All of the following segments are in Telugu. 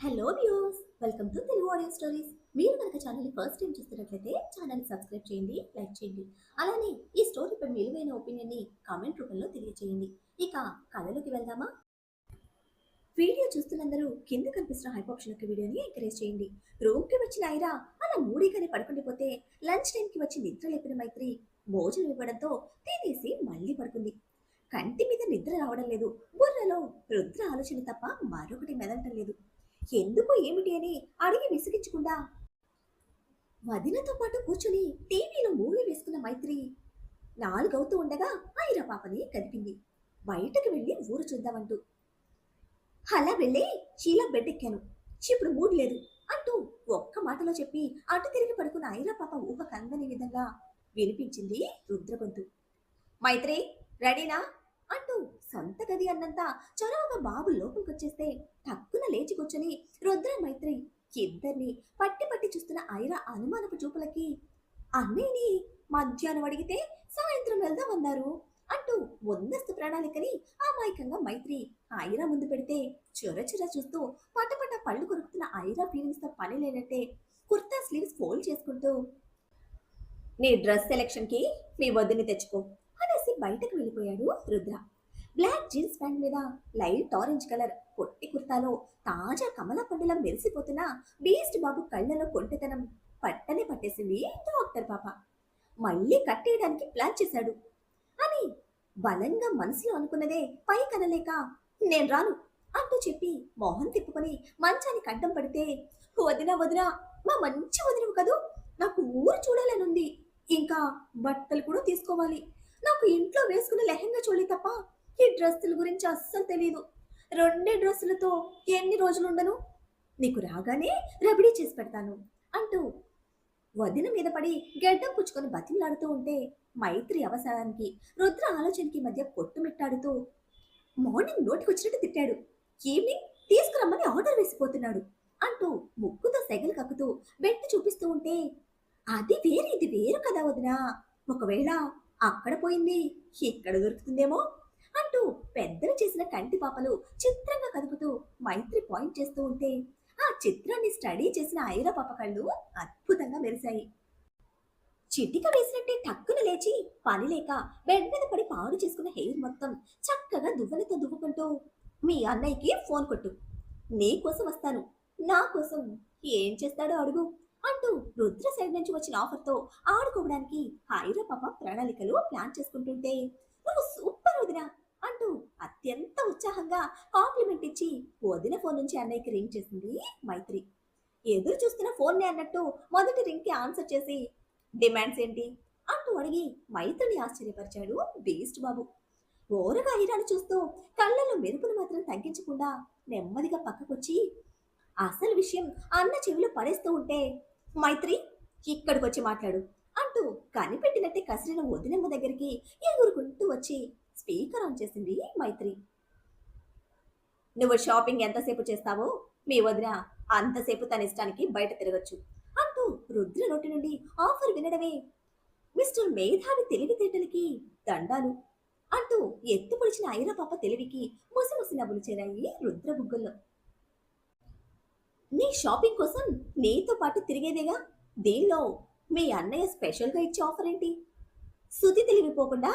Hello views, welcome to Telugu audio stories. మీరు కనుక ఛానల్ని ఫస్ట్ టైం చూస్తున్నట్లయితే ఛానల్ని సబ్స్క్రైబ్ చేయండి, లైక్ చేయండి. అలానే ఈ స్టోరీపై విలువైన ఒపీనియన్ని కామెంట్ రూపంలో తెలియజేయండి. ఇక కథలోకి వెళ్దామా? వీడియో చూస్తున్నందరూ కింద కనిపిస్తున్న హైప్ ఆప్షన్ యొక్క వీడియోని ఎంకరేజ్ చేయండి. రూమ్కి వచ్చిన ఐరా అలా మూడీగానే పడుకుండిపోతే లంచ్ టైంకి వచ్చి నిద్ర లేపిన మైత్రి భోజనం ఇవ్వడంతో తినేసి మళ్ళీ పడుకుంది. కంటి మీద నిద్ర రావడం లేదు. బుర్రలో రుద్ర ఆలోచన తప్ప మరొకటి మెదలటం లేదు. ఎందుకు ఏమిటి అని అడిగి విసిగించకుండా వదినతో పాటు కూర్చుని టీవీలో మూవీ వేసుకున్న మైత్రి నాలుగవుతూ ఉండగా ఐరా పాపని కదిపింది. బయటకు వెళ్ళి ఊరు చూద్దామంటూ అలా వెళ్ళి షీలా బెడ్ ఎక్కాను. ఇప్పుడు మూడ్ లేదు అంటూ ఒక్క మాటలో చెప్పి అటు తిరిగి పడుకున్న ఐరా పాప ఊహ కందని విధంగా వినిపించింది రుద్ర గొంతు. మైత్రి, రెడీనా అంటూ సొంత గది అన్నంత చొరవగా బాబు లోపలికొచ్చేస్తే టక్కున లేచి కూర్చొని రుద్ర మైత్రి ఇద్దరిని పట్టి పట్టి చూస్తున్న ఐరా అనుమానపు చూపులకి అన్నయ్యని మధ్యాహ్నం అడిగితే సాయంత్రం వెళ్దామన్నారు అంటూ ముందస్తు ప్రణాళికని అమాయకంగా మైత్రి ఐరా ముందు పెడితే చొరచొర చూస్తూ పటపట పళ్ళు కొరుకుతున్న ఐరా ఫీలింగ్స్ తో పని లేనట్టే కుర్తా స్లీవ్స్ ఫోల్డ్ చేసుకుంటూ నీ డ్రెస్ సెలెక్షన్ కి మీ వద్దని తెచ్చుకో అనేసి బయటకు వెళ్ళిపోయాడు రుద్ర. బ్లాక్ జీన్స్ ప్యాంట్ మీద లైట్ ఆరెంజ్ కలర్ పొట్టి కుర్తాలో తాజా కమల పండులా మెరిసిపోతున్న బీస్ట్ బాబు కళ్ళలో కొంటెతనం పట్టనే పట్టేసింది డాక్టర్ పాప. మళ్ళీ కట్టేయడానికి ప్లాన్ చేశాడు అని బలంగా మనసులో అనుకున్నదే పై కనలేక నేను రాను అంటూ చెప్పి మొహం తిప్పుకొని మంచానికి అడ్డం పడితే వదినా వదినా, మా మంచి వదినవు కదూ, నాకు ఊరు చూడాలనుంది, ఇంకా బట్టలు కూడా తీసుకోవాలి, నాకు ఇంట్లో వేసుకునే లెహంగా చోళీ తప్ప ఈ డ్రెస్సుల గురించి అస్సలు తెలియదు, రెండే డ్రెస్సులతో ఎన్ని రోజులుండను, నీకు రాగానే రబడీ చేసి పెడతాను అంటూ వదిన మీద పడి గెడ్డం పుచ్చుకొని బతిమలాడుతూ ఉంటే మైత్రి అవసరానికి రుద్ర ఆలోచనకి మధ్య కొట్టుమిట్టాడుతూ మార్నింగ్ నోటికొచ్చినట్టు తిట్టాడు, ఈవినింగ్ తీసుకురమ్మని ఆర్డర్ వేసిపోతున్నాడు అంటూ ముక్కుతో సెగలు కక్కుతూ బెట్టు చూపిస్తూ ఉంటే అది వేరు ఇది వేరు కదా వదినా, ఒకవేళ అక్కడ పోయింది ఇక్కడ దొరుకుతుందేమో అంటూ పెద్దలు చేసిన కంటి పాపలు చిత్రంగా కదుపుతూ మైత్రి పాయింట్ చేస్తూ ఉంటే ఆ చిత్రాన్ని స్టడీ చేసిన ఐరా పాప కళ్ళు అద్భుతంగా మెరిశాయి. చిటిక వేసినట్టే టక్కున లేచి పని లేక బెడ్ మీద పడి పాడు చేసుకున్న హెయిర్ మొత్తం చక్కగా దువ్వలతో దువ్వుకుంటూ మీ అన్నయ్యకి ఫోన్ కొట్టు, నీ కోసం వస్తాను, నా కోసం ఏం చేస్తాడో అడుగు అంటూ రుద్ర సైడ్ నుంచి వచ్చిన ఆఫర్తో ఆడుకోవడానికి ఐరా పాప ప్రణాళికలు ప్లాన్ చేసుకుంటుంటే నువ్వు సూపర్ వదినా అంటూ అత్యంత ఉత్సాహంగా కాంప్లిమెంట్ ఇచ్చి వదిన ఫోన్ నుంచి అన్నయ్యకి రింగ్ చేసింది మైత్రి. ఎదురు చూస్తున్న ఫోన్నే అన్నట్టు మొదటి రింగ్ కి ఆన్సర్ చేసి డిమాండ్స్ ఏంటి అంటూ అడిగి మైత్రిని ఆశ్చర్యపరిచాడు బీస్ట్ బాబు. ఓరగా ఐరాను చూస్తూ కళ్ళల్లో మెరుపులు మాత్రం తగ్గించకుండా నెమ్మదిగా పక్కకొచ్చి అసలు విషయం అన్న చెవిలో పడేస్తూ ఉంటే మైత్రి ఇక్కడికొచ్చి మాట్లాడు అంటూ కనిపెట్టినట్టే కసిరిన వదినమ్మ దగ్గరికి ఎగురుకుంటూ వచ్చి స్పీకర్ ఆన్ చేసింది మైత్రి. నువ్వు షాపింగ్ ఎంతసేపు చేస్తావో మీ వదిన అంతసేపు తన ఇష్టానికి బయట తిరగచ్చు అంటూ రుద్ర నోటి నుండి ఆఫర్ వినడమే మిస్టర్ మేధావి తెలివితేటలకి దండాలు అంటూ ఎత్తు పొడిచిన ఐరా పాప తెలివికి ముసిముసి నవ్వులు చేరాయి రుద్ర బుగ్గల్లో. నీ షాపింగ్ కోసం నీతో పాటు తిరిగేదేగా, దీనిలో మీ అన్నయ్య స్పెషల్గా ఇచ్చే ఆఫర్ ఏంటి, శృతి తెలివిపోకుండా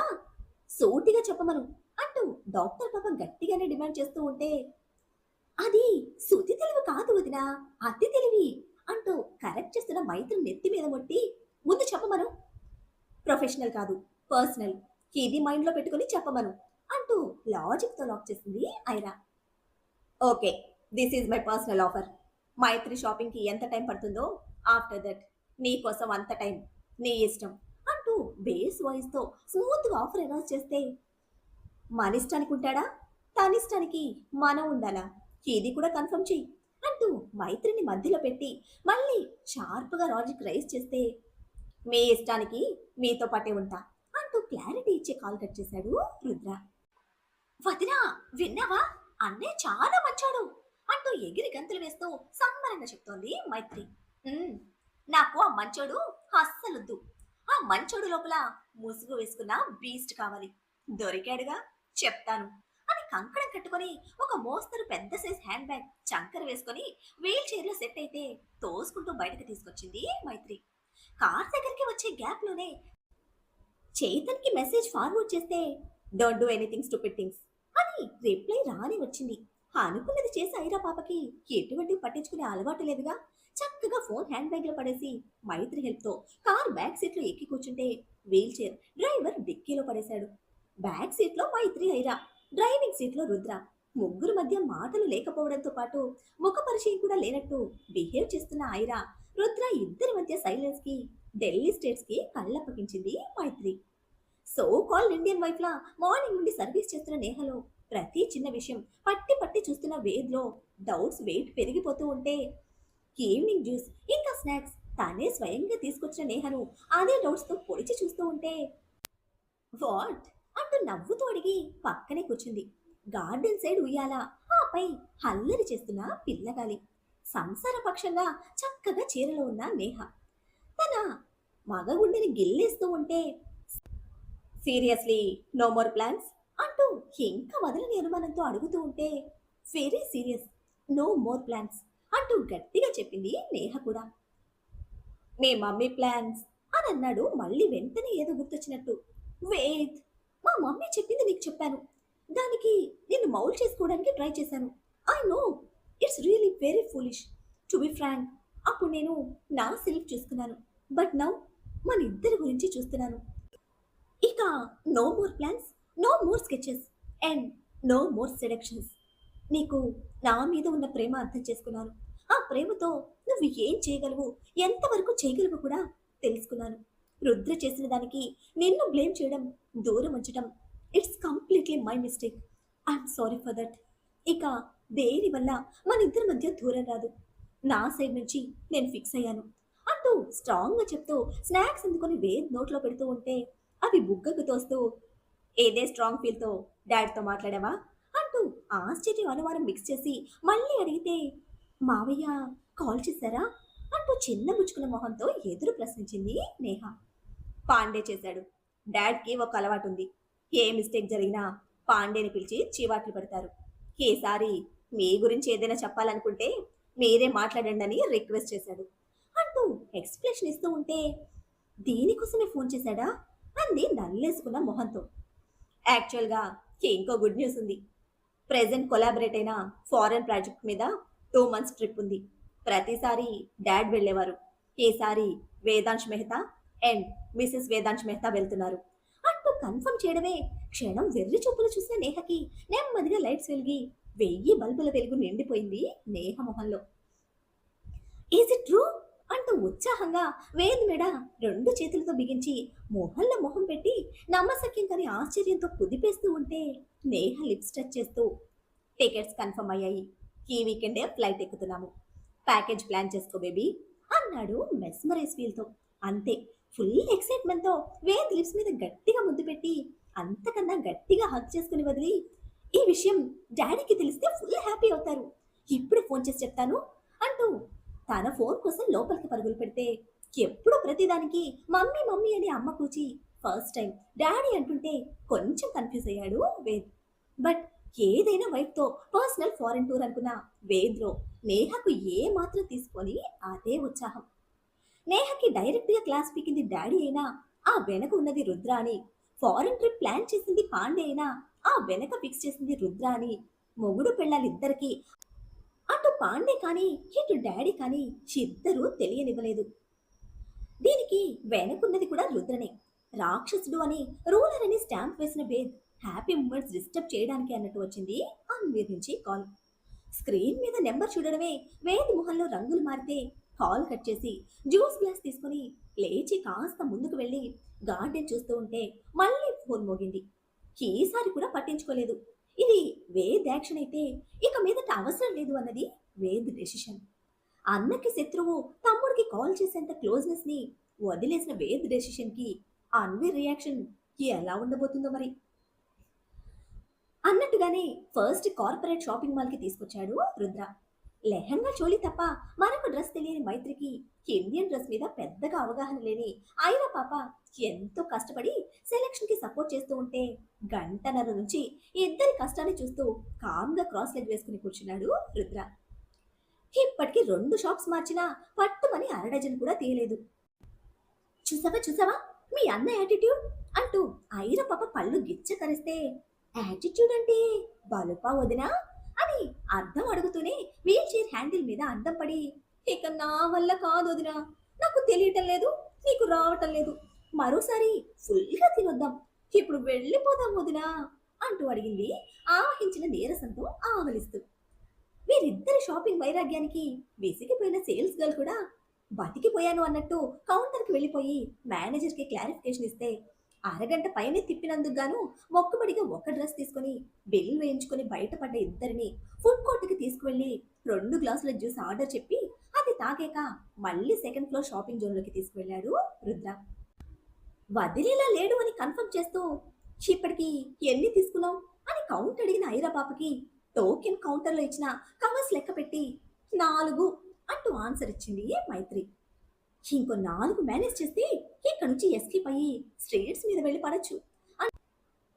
సూటిగా చెప్పమను అంటూ డాక్టర్ పాప గట్టిగానే డిమాండ్ చేస్తూ ఉంటే అది శృతి తెలివి కాదు వదినా, అతి తెలివి అంటూ కరెక్ట్ చేస్తున్న మైత్రి నెత్తి మీద మొట్టి ముందు చెప్పమను, ప్రొఫెషనల్ కాదు పర్సనల్, ఇది మైండ్లో పెట్టుకుని చెప్పమను అంటూ లాజిక్తో లాక్ చేసింది Aira. Okay, this is my personal offer, Maitri షాపింగ్కి ఎంత టైం పడుతుందో ఆఫ్టర్ దట్ నీ కోసం అంత టైం, నీ ఇష్టం అంటూ బేస్ వాయిస్తో స్మూత్గా ఆఫర్ అనౌన్స్ చేస్తే మన ఇష్టానికి ఉంటాడా, తన ఇష్టానికి మనం ఉండాలా, ఇది కూడా కన్ఫర్మ్ చెయ్యి అంటూ మైత్రిని మధ్యలో పెట్టి మళ్ళీ షార్ప్గా లాజిక్ రైజ్ చేస్తే మీ ఇష్టానికి మీతో పాటే ఉంటా అంటూ క్లారిటీ ఇచ్చే కాల్ కట్ చేశాడు రుద్ర. వదినా విన్నావా, అన్నే చాలా మంచాడు అంటూ ఎగిరి గంతులు వేస్తూ సంబరంగా చెప్తోంది మైత్రి. నాకు ఆ మంచోడు అస్సలొద్దు, ఆ మంచోడు లోపల ముసుగు వేసుకున్న బీస్ట్ కావాలి, దొరికాడుగా చెప్తాను అని కంకణం కట్టుకొని ఒక మోస్తరు పెద్ద సైజ్ హ్యాండ్ బ్యాగ్ చంకర వేసుకొని వీల్ చైర్ లో సెట్ అయితే తోసుకుంటూ బయటకు తీసుకొచ్చింది మైత్రి. కార్ దగ్గరికి వచ్చే గ్యాప్ లోనే చేతన్ కి మెసేజ్ ఫార్వర్డ్ చేస్తే don't do anything stupid things అని రిప్లై రాని వచ్చింది. అనుకున్నది చేసి ఐరా పాపకి ఎటువంటి పట్టించుకునే అలవాటు లేదుగా. చక్కగా ఫోన్ హ్యాండ్ బ్యాగ్ లో పడేసి మైత్రి హెల్ప్ తో కార్ బ్యాక్ సీట్ లో ఎక్కి కూర్చుంటే వీల్ చైర్ డ్రైవర్ డిక్కీలో పడేశాడు. బ్యాక్ సీట్ లో మైత్రి ఐరా, డ్రైవింగ్ సీట్ లో రుద్ర. ముగ్గురు మధ్య మాటలు లేకపోవడంతో పాటు ముఖ పరిచయం కూడా లేనట్టు బిహేవ్ చేస్తున్న ఐరా, రుద్ర ఇద్దరి మధ్య సైలెన్స్ కి ఢిల్లీ స్టేట్స్ కి కళ్ళప్పగించింది మైత్రి. సో కాల్డ్ ఇండియన్ వైఫ్ లా మార్నింగ్ నుండి సర్వీస్ చేస్తున్న నేహలో ప్రతి చిన్న విషయం పట్టి పట్టి చూస్తున్న వేద్లో డౌట్స్ వెయిట్ పెరిగిపోతూ ఉంటే ఈవినింగ్ జ్యూస్ ఇంకా స్నాక్స్ తానే స్వయంగా తీసుకొచ్చిన నేహను అదే డౌట్స్ తో పొడిచి చూస్తూ ఉంటే వాట్ అంటూ నవ్వుతూ అడిగి పక్కనే కూర్చుంది. గార్డెన్ సైడ్ ఉయ్యాల, ఆపై హల్లరి చేస్తున్న పిల్లగాలి. సంసార పక్షంగా చక్కగా చీరలో ఉన్న నేహ తన మగ గుండెని గిల్లేస్తూ ఉంటే సీరియస్లీ నో మోర్ ప్లాన్స్ అంటూ ఇంకా వదలని అనుమానంతో అడుగుతూ ఉంటే very serious no more plans అంటూ గట్టిగా చెప్పింది నేహ కూడా. మీ మమ్మీ ప్లాన్స్ అని అన్నాడు మళ్ళీ వెంటనే ఏదో గుర్తొచ్చినట్టు. వేద్, మా మమ్మీ చెప్పింది నీకు చెప్పాను. దానికి నిన్ను మౌల్ చేసుకోవడానికి ట్రై చేశాను. I know it's really very foolish. To be frank, అప్పుడు నేను నా సెల్ఫ్ చూసుకున్నాను. బట్ నౌ మన ఇద్దరి గురించి చూస్తున్నాను. ఇక no more plans, no more sketches and no more seductions. నీకు నా మీద ఉన్న ప్రేమ అర్థం చేసుకున్నాను. ఆ ప్రేమతో నువ్వు ఏం చేయగలవు, ఎంతవరకు చేయగలవు కూడా తెలుసుకున్నాను. రుద్ర చేసిన దానికి నిన్ను బ్లేమ్ చేయడం, దూరం ఉంచడం it's completely my mistake. I'm sorry for that. ఇక దేని వల్ల మన ఇద్దరి మధ్య దూరం రాదు. నా సైడ్ నుంచి నేను ఫిక్స్ అయ్యాను అంటూ స్ట్రాంగ్గా చెప్తూ స్నాక్స్ అందుకొని వేద్ నోట్లో పెడుతూ ఉంటే అవి బుగ్గకు తోస్తూ ఏదే స్ట్రాంగ్ ఫీల్తో డాడ్తో మాట్లాడావా అంటూ ఆశ్చర్యం అనుమానం మిక్స్ చేసి మళ్ళీ అడిగితే మావయ్య కాల్ చేశారా అంటూ చిన్న ముచ్చుకున్న మొహంతో ఎదురు ప్రశ్నించింది నేహ. పాండే చేశాడు. డాడ్కి ఒక అలవాటు ఉంది. ఏ మిస్టేక్ జరిగినా పాండేని పిలిచి చీవాట్లు పెడతారు. ఈసారి మీ గురించి ఏదైనా చెప్పాలనుకుంటే మీరే మాట్లాడండి అని రిక్వెస్ట్ చేశాడు అంటూ ఎక్స్ప్లెనేషన్ ఇస్తూ ఉంటే దీనికోసమే ఫోన్ చేశాడా అంది నల్లేసుకున్న మొహంతో. యాక్చువల్గా ఇంకో గుడ్ న్యూస్ ఉంది. ప్రెజెంట్ కొలాబరేట్ అయిన ఫారెన్ ప్రాజెక్ట్ మీద 2 months ట్రిప్ ఉంది. ప్రతిసారి డాడ్ వెళ్ళేవారు. ఈసారి వేదాంశ్ మెహతా అండ్ మిసెస్ వేదాంశ్ మెహతా వెళ్తున్నారు అంటూ కన్ఫర్మ్ చేయడమే క్షణం వెర్రి చూపులు చూసిన నేహకి నెమ్మదిగా లైట్స్ వెలిగి 1000 బల్బుల వెలుగు నిండిపోయింది నేహ మొహంలో. ఈజ్ ఇట్ ట్రూ అంటూ ఉత్సాహంగా వేద్ మెడ 2 చేతులతో బిగించి మొహంలో మొహం పెట్టి నమ్మశక్యం కాని ఆశ్చర్యంతో కుదిపేస్తూ ఉంటే నేహ లిప్స్ టచ్ చేస్తూ టికెట్స్ కన్ఫర్మ్ అయ్యాయి. ఈ వీకెండే ఫ్లైట్ ఎక్కుతున్నాము. ప్యాకేజ్ ప్లాన్ చేసుకో బేబీ అన్నాడు మెస్మరైజ్ ఫీల్తో. అంతే, ఫుల్ ఎక్సైట్మెంట్తో వేద్ లిప్స్ మీద గట్టిగా ముద్దు పెట్టి అంతకన్నా గట్టిగా హగ్ చేసుకుని వదిలి ఈ విషయం డాడీకి తెలిస్తే ఫుల్ హ్యాపీ అవుతారు. ఇప్పుడే ఫోన్ చేసి చెప్తాను అంటూ తన ఫోన్ కోసం లోపలికి పరుగులు పెడితే ఎప్పుడు ప్రతిదానికి మమ్మీ మమ్మీ అని అమ్మ కూచి ఫస్ట్ టైం డాడీ అంటుంటే కొంచెం కన్ఫ్యూజ్ అయ్యాడు వేద్. బట్ ఏదైనా వైఫ్తో పర్సనల్ ఫారెన్ టూర్ అనుకున్న వేద్లో నేహకు ఏ మాత్రం తీసుకొని అదే ఉత్సాహం. నేహకి డైరెక్ట్గా క్లాస్ పీకింది డాడీ అయినా ఆ వెనక ఉన్నది రుద్ర అని, ఫారెన్ ట్రిప్ ప్లాన్ చేసింది పాండే అయినా ఆ వెనక ఫిక్స్ చేసింది రుద్ర అని మొగుడు పెళ్ళాలిద్దరికీ అటు పాండే కానీ ఇటు డాడీ కానీ ఇద్దరూ తెలియనివ్వలేదు. దీనికి వెనకున్నది కూడా రుద్రనే. రాక్షసుడు అని రూలర్ అని స్టాంప్ వేసిన వేద్ హ్యాపీ మూమెంట్స్ డిస్టర్బ్ చేయడానికి అన్నట్టు వచ్చింది అన్వీర్ నుంచి కాల్. స్క్రీన్ మీద నెంబర్ చూడడమే వేద్ మొహంలో రంగులు మారితే కాల్ కట్ చేసి జ్యూస్ గ్లాస్ తీసుకుని లేచి కాస్త ముందుకు వెళ్ళి గార్డెన్ చూస్తూ ఉంటే మళ్ళీ ఫోన్ మోగింది. ఈసారి కూడా పట్టించుకోలేదు. ఇది వేద్ యాక్షన్ అయితే ఇక మీదట అవసరం లేదు అన్నది వేద్ డెసిషన్. అన్నకి శత్రువు తమ్ముడికి కాల్ చేసేంత క్లోజ్నెస్ ని వదిలేసిన వేద్ డెసిషన్ కి అన్వీర్ రియాక్షన్ ఎలా ఉండబోతుందో మరి. అన్నట్టుగానే ఫస్ట్ కార్పొరేట్ షాపింగ్ మాల్ కి తీసుకొచ్చాడు రుద్ర. లెహంగా చోళీ తప్ప మరొక డ్రెస్ తెలియని మైత్రికి ఇండియన్ డ్రెస్ మీద పెద్దగా అవగాహన లేని ఐరా పాప ఎంతో కష్టపడి సెలక్షన్ కి సపోర్ట్ చేస్తూ ఉంటే గంటన్నర నుంచి ఇద్దరి కష్టాన్ని చూస్తూ కామ్గా క్రాస్ లెగ్ వేసుకుని కూర్చున్నాడు రుద్ర. ఇప్పటికి 2 షాప్స్ మార్చినా పట్టుమని అరడజన్ కూడా తీయలేదు. చూసావా చూసావా మీ అన్న యాటిట్యూడ్ అంటూ ఐర పాప పళ్ళు గిచ్చకరిస్తే, యాటిట్యూడ్ అంటే బలుపా వదినా అని అర్థం అడుగుతూనే వీల్ చైర్ హ్యాండిల్ మీద అడ్డం పడి, ఇక నా వల్ల కాదు వదినా, నాకు తెలియటం లేదు, నీకు రావటం లేదు, మరోసారి ఫుల్గా తినొద్దాం, ఇప్పుడు వెళ్ళిపోదాం వదినా అంటూ అడిగింది ఆవహించిన నీరసంతో ఆవలిస్తూ. వీరిద్దరి షాపింగ్ వైరాగ్యానికి విసిగిపోయిన సేల్స్ గర్ల్ కూడా బతికిపోయాను అన్నట్టు కౌంటర్కి వెళ్ళిపోయి మేనేజర్కి క్లారిఫికేషన్ ఇస్తే, అరగంట పైనే తిప్పినందుకు గాను మొక్కుబడిగా ఒక డ్రెస్ తీసుకుని బిల్ వేయించుకుని బయటపడ్డ ఇద్దరిని ఫుడ్ కోర్టుకి తీసుకువెళ్ళి 2 గ్లాసుల జ్యూస్ ఆర్డర్ చెప్పి అది తాగాక మళ్ళీ సెకండ్ ఫ్లోర్ షాపింగ్ జోన్లోకి తీసుకువెళ్ళాడు రుద్ర. వదిలేలా లేడు అని కన్ఫర్మ్ చేస్తూ, ఇప్పటికి ఎన్ని తీసుకున్నావు అని కౌంట్ అడిగిన ఐరా పాపకి టోకెన్ కౌంటర్లో ఇచ్చిన కవర్స్ లెక్క పెట్టి 4 అంటూ ఆన్సర్ ఇచ్చింది మైత్రి. ఇంకో 4 మేనేజ్ చేస్తే ఇక్కడ నుంచి ఎస్కేప్ అయ్యి స్ట్రీట్స్ మీద వెళ్ళి పడచ్చు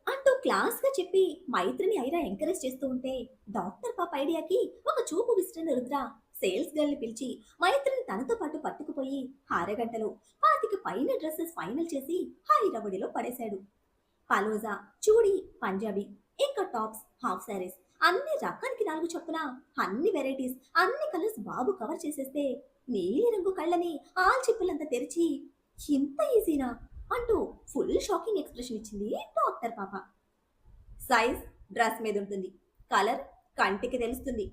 అంటూ క్లాస్ గా చెప్పి మైత్రిని ఐరా ఎంకరేజ్ చేస్తూ ఉంటే, డాక్టర్ పాప ఐడియాకి ఒక చూపు విసిరిన రుద్ర సేల్స్ గర్ల్ ని పిలిచి మైత్రిని తనతో పాటు పట్టుకుపోయి అరగంటలో 25 పైన డ్రెస్సెస్ ఫైనల్ చేసి హైరవడిలో పడేశాడు. పలోజా, చూడి, పంజాబీ, ఇంకా టాప్స్, హాఫ్ శారీస్ అన్ని రకానికి 4 చొప్పున అన్ని వెరైటీస్ అన్ని కలర్స్ బాబు కవర్ చేసేస్తే నీలి రంగు కళ్ళని ఆల్చిప్పులంతా తెరిచి, ఇంత ఈజీనా అంటూ ఫుల్ షాకింగ్ ఎక్స్ప్రెషన్ ఇచ్చింది డాక్టర్ పాప. సైజ్ డ్రెస్ మీద ఉంటుంది, కలర్ కంటికి తెలుస్తుంది,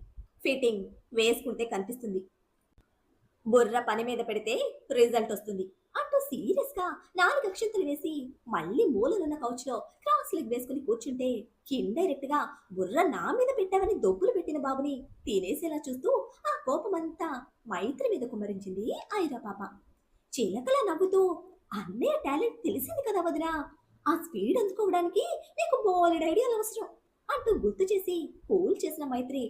ఫిట్టింగ్ వేసుకుంటే కనిపిస్తుంది, బుర్ర పని మీద పెడితే రిజల్ట్ వస్తుంది అంటూ సీరియస్ గా 4 అక్షంతలు వేసి మళ్ళీ మూలనున్న కౌచ్ లో క్రాస్ లెగ్ వేసుకుని కూర్చుంటే, ఇండైరెక్ట్ గా బుర్ర నా మీద పెట్టావని దొబ్బులు పెట్టిన బాబుని తినేసేలా చూస్తూ ఆ కోపమంతా మైత్రి మీద కుమ్మరించింది ఐరా పాప. చిలకలా నవ్వుతూ, అన్నయ్య టాలెంట్ తెలిసింది కదా వదినా, ఆ స్పీడ్ అందుకోవడానికి నీకు బోలెడ్ ఐడియాలు అవసరం అంటూ గుర్తు చేసి కూల్ చేసిన మైత్రి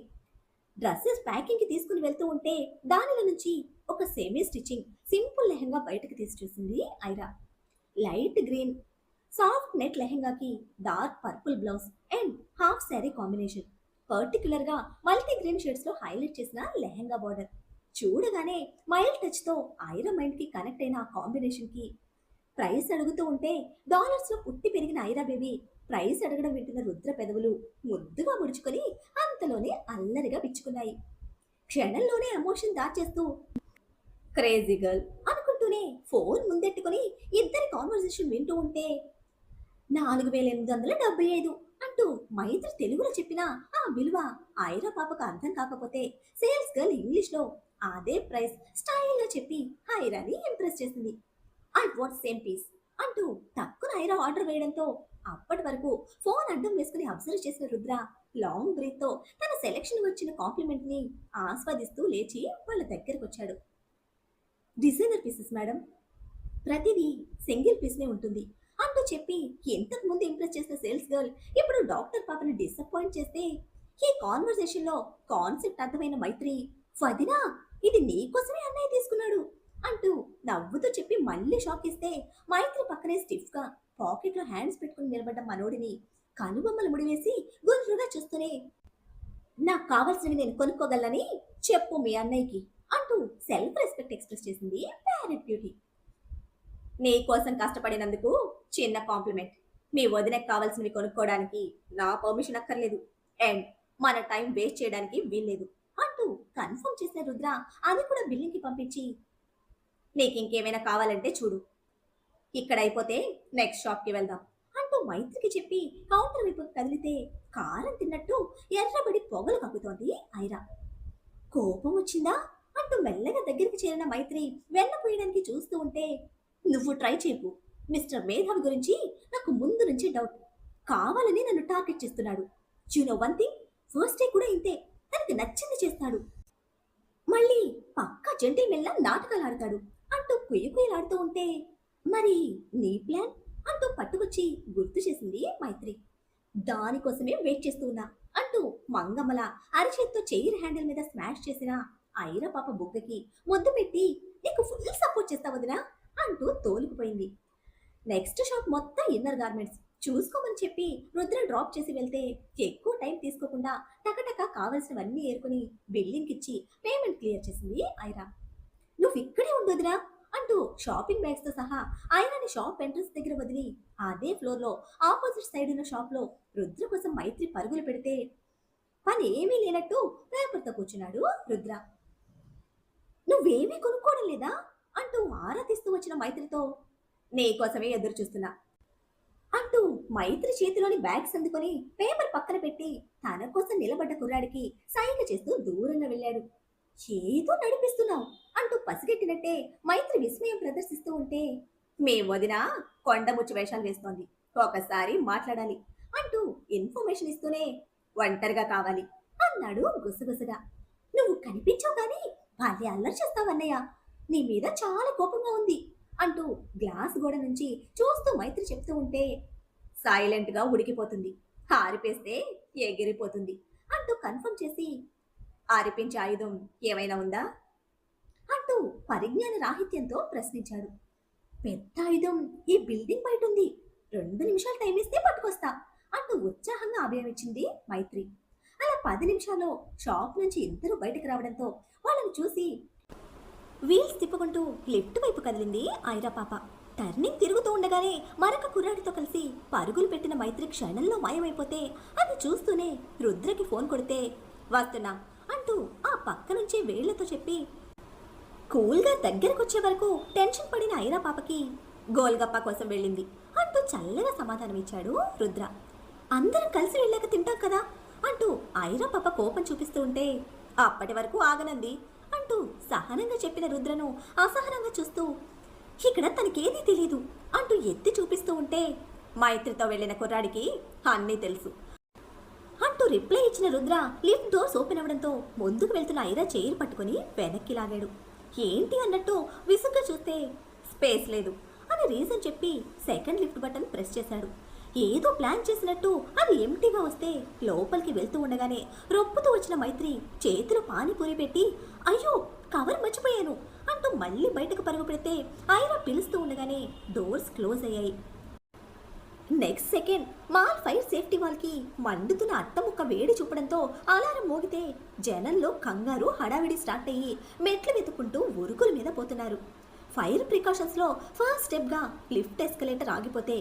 డ్రెస్సెస్ ప్యాకింగ్ కి తీసుకుని వెళ్తూ ఉంటే దానిలో నుంచి ఒక సెమీ స్టిచ్చింగ్ సింపుల్ లెహంగా బయటకు తీసి చూసింది Aira. Light green soft net లెహంగాకి dark purple blouse and half sari combination, particular గా మల్టీ గ్రీన్ షేడ్స్ లో హైలైట్ చేసిన లెహంగా బార్డర్ చూడగానే మైల్డ్ టచ్ తో ఐరా మైండ్ కి కనెక్ట్ అయిన ఆ కాంబినేషన్ కి ప్రైస్ అడుగుతూ ఉంటే డాలర్స్ లో పుట్టి పెరిగిన ఐరా బేబీ ప్రైస్ అడగడం వింటున్న రుద్ర పెదవులు ముద్దుగా ముడుచుకొని అంతలోనే అల్లరిగా పిచ్చుకున్నాయి. క్షణంలోనే ఎమోషన్ దాచేస్తూ, క్రేజీ గర్ల్ అనుకుంటూనే ఫోన్ ముందెట్టుకుని ఇద్దరి కాన్వర్సేషన్ వింటూ ఉంటే, 4875 అంటూ మైత్రి తెలుగులో చెప్పిన ఆ విలువ ఐరా పాపకు అర్థం కాకపోతే సేల్స్ గర్ల్ ఇంగ్లీష్ లో అదే ప్రైస్ స్టైల్ గా చెప్పి ఐరాని ఇంప్రెస్ చేసింది. ఐ వాంట్ సేమ్ పీస్ అంటూ తక్కువ ఐరా ఆర్డర్ వేయడంతో అప్పటి వరకు ఫోన్ అడ్డం వేసుకుని అబ్జర్వ్ చేసిన రుద్ర లాంగ్ బ్రీత్ తో తన సెలక్షన్ వచ్చిన కాంప్లిమెంట్ ని ఆస్వాదిస్తూ లేచి వాళ్ళ దగ్గరకు వచ్చాడు. డిజైనర్ పీసెస్ మేడం, ప్రతిదీ సింగిల్ పీస్ నే ఉంటుంది అంటూ చెప్పి ఇంతకు ముందు ఇంప్రెస్ చేసిన సేల్స్ గర్ల్ ఇప్పుడు డాక్టర్ పాపని డిసప్పాయింట్ చేస్తే, ఈ కాన్వర్సేషన్ లో కాన్సెప్ట్ అర్థమైన మైత్రి, వదినా ఇది నీకోసమే అన్నయ్య తీసుకున్నాడు అంటూ నవ్వుతూ చెప్పి మళ్ళీ షాక్ ఇస్తే, మైత్రి పక్కనే స్టిఫ్ గా పాకెట్ లో హ్యాండ్స్ పెట్టుకుని నిలబడ్డ మనోడిని కనుబొమ్మలు ముడివేసి గుర్రుగా చూస్తూనే, నాకు కావాల్సినవి నేను కొనుక్కోగలని చెప్పు మీ అన్నయ్యకి అంటూ సెల్ఫ్ రెస్పెక్ట్ ఎక్స్ప్రెస్ చేసింది ప్యారెట్ బ్యూటీ. నీ కోసం కష్టపడినందుకు చిన్న కాంప్లిమెంట్, మీ వదినకు కావాల్సినవి కొనుక్కోవడానికి నా పర్మిషన్ అక్కర్లేదు అండ్ మన టైం వేస్ట్ చేయడానికి వీల్లేదు అంటూ కన్ఫర్మ్ చేసిన రుద్ర అది కూడా బిల్లింగ్కి పంపించి, నీకు ఇంకేమైనా కావాలంటే చూడు, ఇక్కడ అయిపోతే నెక్స్ట్ షాప్కి వెళ్దాం అంటూ మైత్రికి చెప్పి కౌంటర్ వైపు కదిలితే కారం తిన్నట్టు ఎర్రబడి పొగలు కక్కుతోంది ఐరా. కోపం వచ్చిందా అంటూ మెల్లగా దగ్గరికి చేరిన మైత్రి వెన్నపోయడానికి చూస్తూ ఉంటే, నువ్వు ట్రై చేయకు, మిస్టర్ మేధావి గురించి నాకు ముందు నుంచి డౌట్, కావాలని నన్ను టార్గెట్ చేస్తున్నాడు. You know one thing, first day కూడా ఇంతే, తనకి నచ్చింది చేస్తాడు, మళ్ళీ పక్కా జెంటిల్మెన్లా నాటకాలు ఆడతాడు అంటూ కుయ్యకుయ్యలాడుతూ ఉంటే, మరి నీ ప్లాన్ అంటూ పట్టుకొచ్చి గుర్తు చేసింది మైత్రి. దానికోసమే వెయిట్ చేస్తూ ఉన్నా అంటూ మంగమ్మల అరిచేత్తో చైర్ హ్యాండిల్ మీద స్మాష్ చేసిన ఐరా పాప బుగ్గకి ముద్దు పెట్టి నీకు ఫుల్ సపోర్ట్ చేస్తా వదినా అంటూ తోలుకుపోయింది. నెక్స్ట్ షాప్ మొత్తం ఇన్నర్ గార్మెంట్స్ చూసుకోమని చెప్పి రుద్ర డ్రాప్ చేసి వెళ్తే ఎక్కువ టైం తీసుకోకుండా టకటక కావలసినవన్నీ ఏరుకుని బిల్లింగ్ ఇచ్చి పేమెంట్ క్లియర్ చేసింది ఐరా. నువ్వు ఇక్కడే ఉండొద్దురా అంటూ షాపింగ్ బ్యాగ్స్ తో సహా ఐరాని షాప్ ఎంట్రన్స్ దగ్గర వదిలి అదే ఫ్లోర్ లో ఆపోజిట్ సైడ్ ఉన్న షాప్ లో రుద్ర కోసం మైత్రి పరుగులు పెడితే పని ఏమీ లేనట్టు పేపర్తో కూర్చున్నాడు రుద్ర. నువ్వేమీ కొనుక్కోవడం లేదా అంటూ ఆరా తీస్తూ వచ్చిన మైత్రితో నీ కోసమే ఎదురు చూస్తున్నా అంటూ మైత్రి చేతిలోని బ్యాగ్స్ అందుకొని పేపర్ పక్కన పెట్టి తన కోసం నిలబడ్డ కుర్రాడికి సైగ చేస్తూ దూరంగా వెళ్ళాడు. ఏదో నడిపిస్తున్నావు అంటూ పసిగట్టినట్టే మైత్రి విస్మయం ప్రదర్శిస్తూ ఉంటే మే వదిన కొండముచ్చు వేషాలు వేస్తోంది, ఒకసారి మాట్లాడాలి అంటూ ఇన్ఫర్మేషన్ ఇస్తూనే ఒంటరిగా కావాలి అన్నాడు గుసగుసగా. నువ్వు కనిపించావు కానీ భలే అల్లరి చేస్తావన్నయ్య, నీ మీద చాలా కోపంగా ఉంది అంటూ గ్లాస్ గోడ నుంచి చూస్తూ మైత్రి చెప్తూ ఉంటే సైలెంట్ గా ఉడికిపోతుంది, ఆరిపేస్తే ఎగిరిపోతుంది అంటూ కన్ఫర్మ్ చేసి ఆరిపించే ఆయుధం ఏమైనా ఉందా అంటూ పరిజ్ఞాన రాహిత్యంతో ప్రశ్నించాడు. పెద్ద ఆయుధం ఈ బిల్డింగ్ బయట ఉంది, 2 నిమిషాలు టైం ఇస్తే పట్టుకొస్తా అంటూ ఉత్సాహంగా అభయం ఇచ్చింది మైత్రి. అలా 10 నిమిషాల్లో షాప్ నుంచి ఇద్దరు బయటకు రావడంతో వాళ్ళని చూసి వీల్స్ తిప్పుకుంటూ లిఫ్ట్ వైపు కదిలింది ఐరా పాప. టర్నింగ్ తిరుగుతూ ఉండగానే మరొక కుర్రాడితో కలిసి పరుగులు పెట్టిన మైత్రి క్షణంలో మాయమైపోతే అది చూస్తూనే రుద్రకి ఫోన్ కొడితే వస్తున్నా అంటూ ఆ పక్క నుంచే వేళ్లతో చెప్పి కూల్గా దగ్గరకొచ్చే వరకు టెన్షన్ పడిన ఐరా పాపకి గోల్గప్ప కోసం వెళ్ళింది అంటూ చల్లగా సమాధానం ఇచ్చాడు రుద్ర. అందరం కలిసి వెళ్ళాక తింటాం కదా అంటూ ఐరా పాప కోపం చూపిస్తూ ఉంటే అప్పటి వరకు ఆగనంది అంటూ సహనంగా చెప్పిన రుద్రను అసహనంగా చూస్తూ ఇక్కడ తనకేదీ తెలీదు అంటూ ఎత్తి చూపిస్తూ ఉంటే మైత్రితో వెళ్ళిన కుర్రాడికి అన్నీ తెలుసు అంటూ రిప్లై ఇచ్చిన రుద్ర లిఫ్ట్ డోర్స్ ఓపెన్ అవ్వడంతో ముందుకు వెళ్తున్న ఐరా చైర్ పట్టుకుని వెనక్కి లాగాడు. ఏంటి అన్నట్టు విసుగ్గా చూస్తే స్పేస్ లేదు అని రీజన్ చెప్పి సెకండ్ లిఫ్ట్ బటన్ ప్రెస్ చేశాడు. ఏదో ప్లాన్ చేసినట్టు అది ఎంటీగా వస్తే లోపలికి వెళ్తూ ఉండగానే రొప్పుతూ వచ్చిన మైత్రి చేతిలో పానీపూరి పెట్టి అయ్యో కవర్ మర్చిపోయాను అంటూ మళ్ళీ బయటకు పరుగు పెడితే ఐరా పిలుస్తూ ఉండగానే డోర్స్ క్లోజ్ అయ్యాయి. Next second mall fire safety వాల్కి మండుతున్న అట్టముక్క వేడి చూపడంతో అలారం మోగితే జనంలో కంగారు హడావిడి స్టార్ట్ అయ్యి మెట్లు వెతుక్కుంటూ ఉరుకుల మీద పోతున్నారు. ఫైర్ ప్రికాషన్స్లో ఫస్ట్ స్టెప్గా లిఫ్ట్ ఎస్కలేటర్ ఆగిపోతే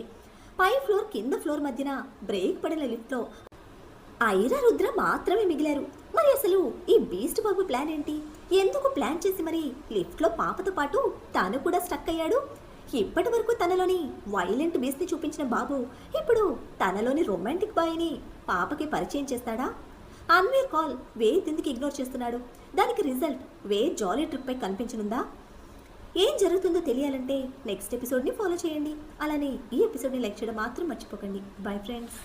పై ఫ్లోర్ కింద ఫ్లోర్ మధ్యన బ్రేక్ పడిన లిఫ్ట్లో ఐరా రుద్ర మాత్రమే మిగిలారు. మరి అసలు ఈ బీస్ట్ బాబు ప్లాన్ ఏంటి? ఎందుకు ప్లాన్ చేసి మరి లిఫ్ట్లో పాపతో పాటు తాను కూడా స్టక్ అయ్యాడు? ఇప్పటి వరకు తనలోని వైలెంట్ బీస్ట్ని చూపించిన బాబు ఇప్పుడు తనలోని రొమాంటిక్ బాయ్ని పాపకి పరిచయం చేస్తాడా? అన్వీర్ కాల్ వేద్ ఎందుకు ఇగ్నోర్ చేస్తున్నాడు? దానికి రిజల్ట్ వేద్ జాలీ ట్రిప్ పై కనిపించనుందా? ఏం జరుగుతుందో తెలియాలంటే నెక్స్ట్ ఎపిసోడ్ని ఫాలో చేయండి. అలానే ఈ ఎపిసోడ్ని లైక్ చేయడం మాత్రం మర్చిపోకండి. Bye friends.